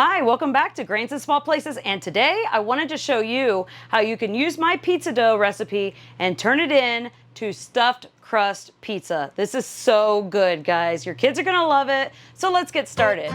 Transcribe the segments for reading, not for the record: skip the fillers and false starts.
Hi, welcome back to Grains in Small Places, and today I wanted to show you how you can use my pizza dough recipe and turn it in to stuffed crust pizza. This is so good, guys. Your kids are gonna love it, so let's get started.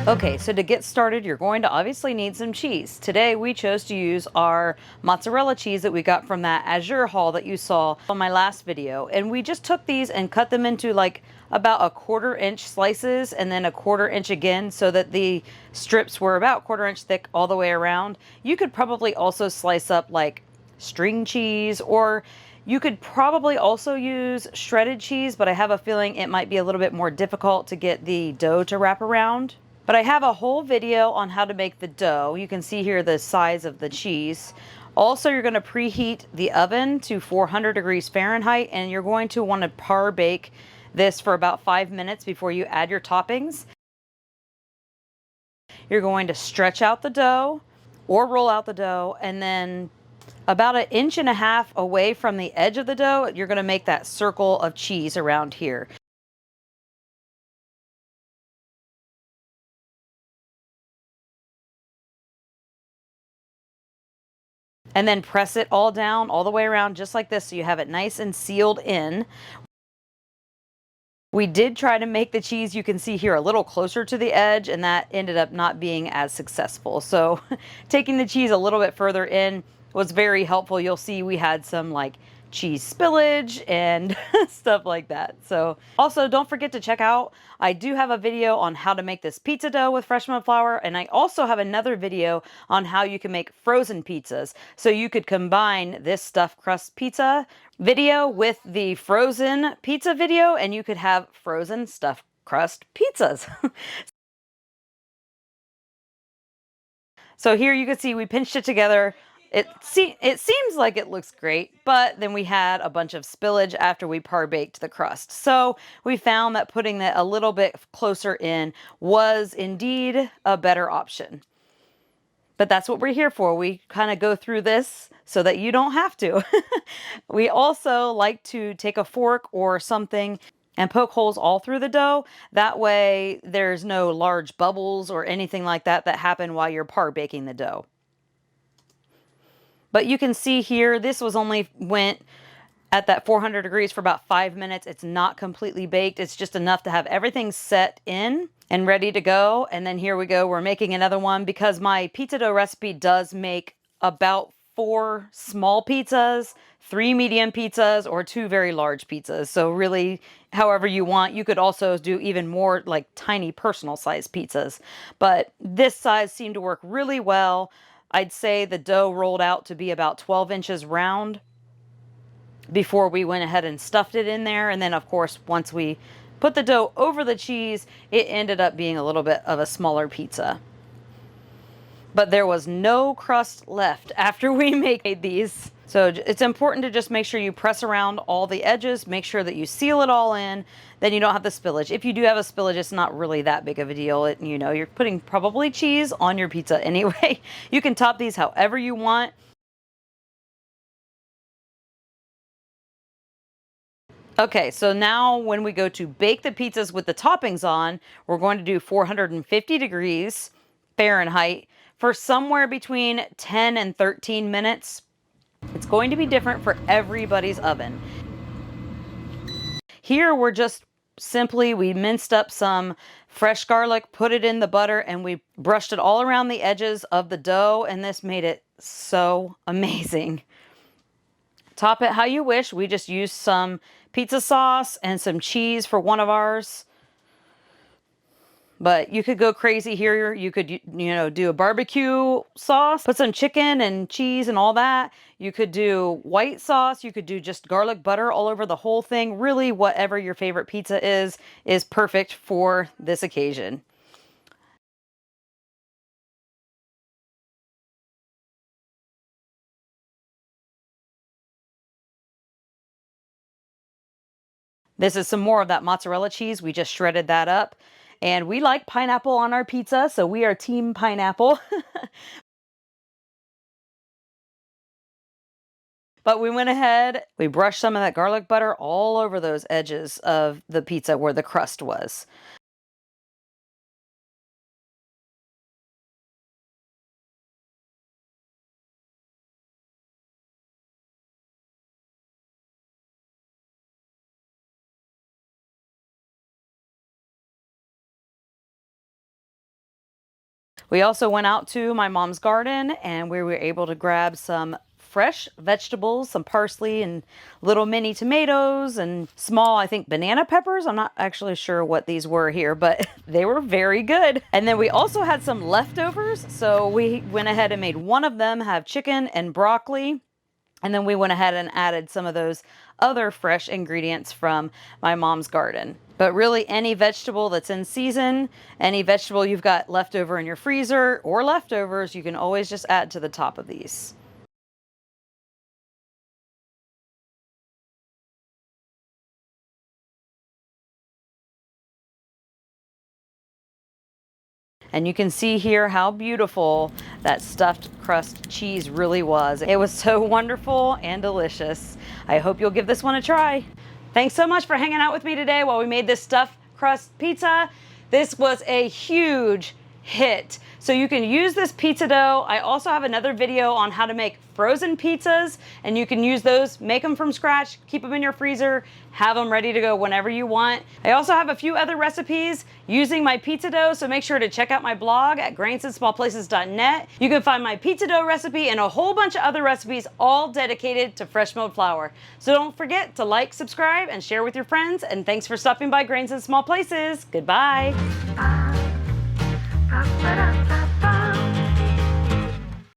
Okay, so to get started, you're going to obviously need some cheese. Today, we chose to use our mozzarella cheese that we got from that Azure haul that you saw on my last video. And we just took these and cut them into like about a 1/4 inch slices and then a 1/4 inch again so that the strips were about 1/4 inch thick all the way around. You could probably also slice up like string cheese, or you could probably also use shredded cheese, but I have a feeling it might be a little bit more difficult to get the dough to wrap around. But I have a whole video on how to make the dough. You can see here the size of the cheese. Also, you're going to preheat the oven to 400 degrees Fahrenheit, and you're going to want to par bake this for about 5 minutes before you add your toppings. You're going to stretch out the dough or roll out the dough, and then about 1.5 inches away from the edge of the dough, you're going to make that circle of cheese around here. And then press it all down all the way around just like this so you have it nice and sealed in. We did try to make the cheese, you can see here, a little closer to the edge, and that ended up not being as successful. So taking the cheese a little bit further in was very helpful. You'll see we had some like cheese spillage and stuff like that. So also don't forget to check out, I do have a video on how to make this pizza dough with fresh mud flour, and I also have another video on how you can make frozen pizzas. So you could combine this stuffed crust pizza video with the frozen pizza video, and you could have frozen stuffed crust pizzas. So here you can see we pinched it together. It seems like it looks great, but then we had a bunch of spillage after we par-baked the crust. So we found that putting it a little bit closer in was indeed a better option. But that's what we're here for. We kind of go through this so that you don't have to. We also like to take a fork or something and poke holes all through the dough. That way there's no large bubbles or anything like that that happen while you're par baking the dough. But you can see here, this was only went at that 400 degrees for about 5 minutes. It's not completely baked. It's just enough to have everything set in and ready to go. And then here we go. We're making another one because my pizza dough recipe does make about 4 small pizzas, 3 medium pizzas, or 2 very large pizzas. So really, however you want. You could also do even more like tiny personal size pizzas. But this size seemed to work really well. I'd say the dough rolled out to be about 12 inches round before we went ahead and stuffed it in there. And then of course, once we put the dough over the cheese, it ended up being a little bit of a smaller pizza. But there was no crust left after we made these. So it's important to just make sure you press around all the edges, make sure that you seal it all in, then you don't have the spillage. If you do have a spillage, it's not really that big of a deal. You know, you're putting probably cheese on your pizza anyway. You can top these however you want. Okay, so now when we go to bake the pizzas with the toppings on, we're going to do 450 degrees Fahrenheit for somewhere between 10 and 13 minutes. It's going to be different for everybody's oven. Here we're just simply, we minced up some fresh garlic, put it in the butter, and we brushed it all around the edges of the dough, and this made it so amazing. Top it how you wish. We just used some pizza sauce and some cheese for one of ours. But you could go crazy here. You could, you know, do a barbecue sauce, put some chicken and cheese and all that. You could do white sauce. You could do just garlic butter all over the whole thing. Really, whatever your favorite pizza is perfect for this occasion. This is some more of that mozzarella cheese. We just shredded that up. And we like pineapple on our pizza, so we are team pineapple. But we went ahead, we brushed some of that garlic butter all over those edges of the pizza where the crust was. We also went out to my mom's garden and we were able to grab some fresh vegetables, some parsley and little mini tomatoes and small, I think, banana peppers. I'm not actually sure what these were here, but they were very good. And then we also had some leftovers. So we went ahead and made one of them have chicken and broccoli. And then we went ahead and added some of those other fresh ingredients from my mom's garden. But really, any vegetable that's in season, any vegetable you've got left over in your freezer or leftovers, you can always just add to the top of these. And you can see here how beautiful that stuffed crust cheese really was. It was so wonderful and delicious. I hope you'll give this one a try. Thanks so much for hanging out with me today while we made this stuffed crust pizza. This was a huge hit. So you can use this pizza dough. I also have another video on how to make frozen pizzas, and you can use those, make them from scratch, keep them in your freezer, have them ready to go whenever you want. I also have a few other recipes using my pizza dough, so make sure to check out my blog at grainsandsmallplaces.net. You can find my pizza dough recipe and a whole bunch of other recipes all dedicated to fresh milled flour. So don't forget to like, subscribe, and share with your friends, and thanks for stopping by Grains and Small Places. Goodbye. Ba-ba-da-ba.